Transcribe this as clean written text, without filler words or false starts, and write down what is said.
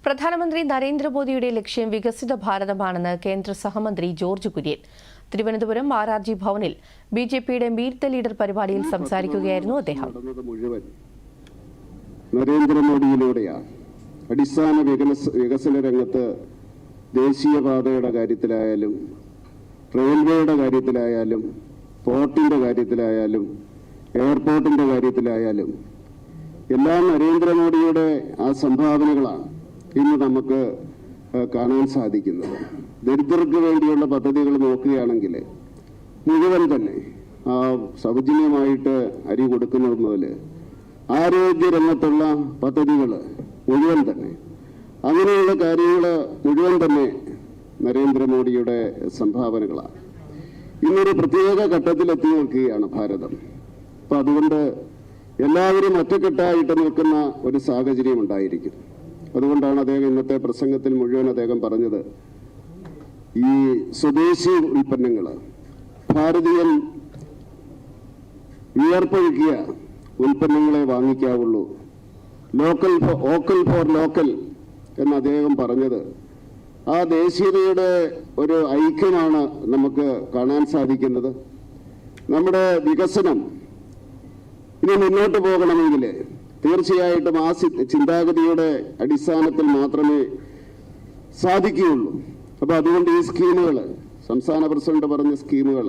പ്രധാനമന്ത്രി നരേന്ദ്രമോദിയുടെ ലക്ഷ്യം വികസിത ഭാരതമാണെന്ന് കേന്ദ്ര സഹമന്ത്രി ജോർജ് കുര്യൻ. തിരുവനന്തപുരം ആർആർജി ഭവനിൽ ബിജെപിയുടെ മീറ്റ് ദ ലീഡർ പരിപാടിയിൽ സംസാരിക്കുകയായിരുന്നു അദ്ദേഹം. നരേന്ദ്രമോദിയിലൂടെയാണ് അടിസ്ഥാന വികസന രംഗത്ത് ദേശീയപാതയുടെ കാര്യത്തിലായാലും റെയിൽവേയുടെ കാര്യത്തിലായാലും പോർട്ടിന്റെ കാര്യത്തിലായാലും എയർപോർട്ടിന്റെ കാര്യത്തിലായാലും എല്ലാം നരേന്ദ്രമോദിയുടെ ആ സംഭാവനകളാണ് ഇന്ന് നമുക്ക് കാണാൻ സാധിക്കുന്നത്. ദരിദ്രർക്ക് വേണ്ടിയുള്ള പദ്ധതികൾ നോക്കുകയാണെങ്കിൽ മുഴുവൻ തന്നെ സൗജന്യമായിട്ട് അരി കൊടുക്കുന്നത് മുതൽ ആരോഗ്യ രംഗത്തുള്ള പദ്ധതികൾ മുഴുവൻ തന്നെ അങ്ങനെയുള്ള കാര്യങ്ങൾ മുഴുവൻ തന്നെ നരേന്ദ്രമോദിയുടെ സംഭാവനകളാണ്. ഇന്നൊരു പ്രത്യേക ഘട്ടത്തിലെത്തി നിൽക്കുകയാണ് ഭാരതം. അപ്പം അതുകൊണ്ട് എല്ലാവരും ഒറ്റക്കെട്ടായിട്ട് നിൽക്കുന്ന ഒരു സാഹചര്യം ഉണ്ടായിരിക്കും. അതുകൊണ്ടാണ് അദ്ദേഹം ഇന്നത്തെ പ്രസംഗത്തിൽ മുഴുവൻ അദ്ദേഹം പറഞ്ഞത് ഈ സ്വദേശി ഉൽപ്പന്നങ്ങൾ, ഭാരതീയൻ വിയർപ്പൊഴുക്കിയ ഉൽപ്പന്നങ്ങളെ വാങ്ങിക്കാവുള്ളൂ, വോക്കൽ ഫോർ ലോക്കൽ എന്ന് അദ്ദേഹം പറഞ്ഞത് ആ ദേശീയതയുടെ ഒരു ഐക്യമാണ് നമുക്ക് കാണാൻ സാധിക്കുന്നത്. നമ്മുടെ വികസനം ഇനി മുന്നോട്ട് പോകണമെങ്കിൽ തീർച്ചയായിട്ടും ആ ചിന്താഗതിയുടെ അടിസ്ഥാനത്തിൽ മാത്രമേ സാധിക്കുകയുള്ളൂ. അപ്പോൾ അതുകൊണ്ട് ഈ സ്കീമുകൾ, സംസ്ഥാന പ്രസിഡന്റ് പറഞ്ഞ സ്കീമുകൾ